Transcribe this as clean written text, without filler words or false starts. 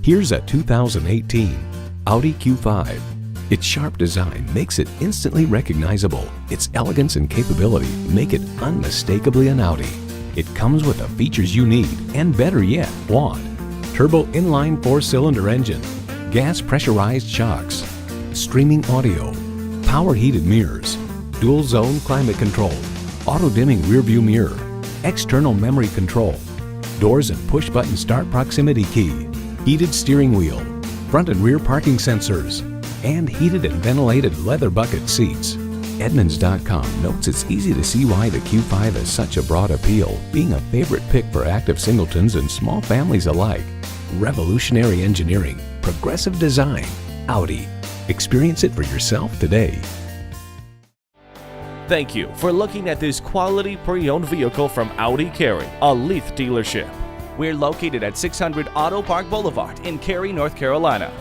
Here's a 2018 Audi Q5. Its sharp design makes it instantly recognizable. Its elegance and capability make it unmistakably an Audi. It comes with the features you need and, better yet, want. Turbo inline 4-cylinder engine, gas pressurized shocks, streaming audio, power heated mirrors, dual zone climate control, auto dimming rear view mirror, external memory control, doors and push button start proximity key, heated steering wheel, front and rear parking sensors, and heated and ventilated leather bucket seats. Edmunds.com notes it's easy to see why the Q5 has such a broad appeal, being a favorite pick for active singletons and small families alike. Revolutionary engineering, progressive design, Audi. Experience it for yourself today. Thank you for looking at this quality pre-owned vehicle from Audi Cary, a Leith dealership. We're located at 600 Auto Park Boulevard in Cary, North Carolina.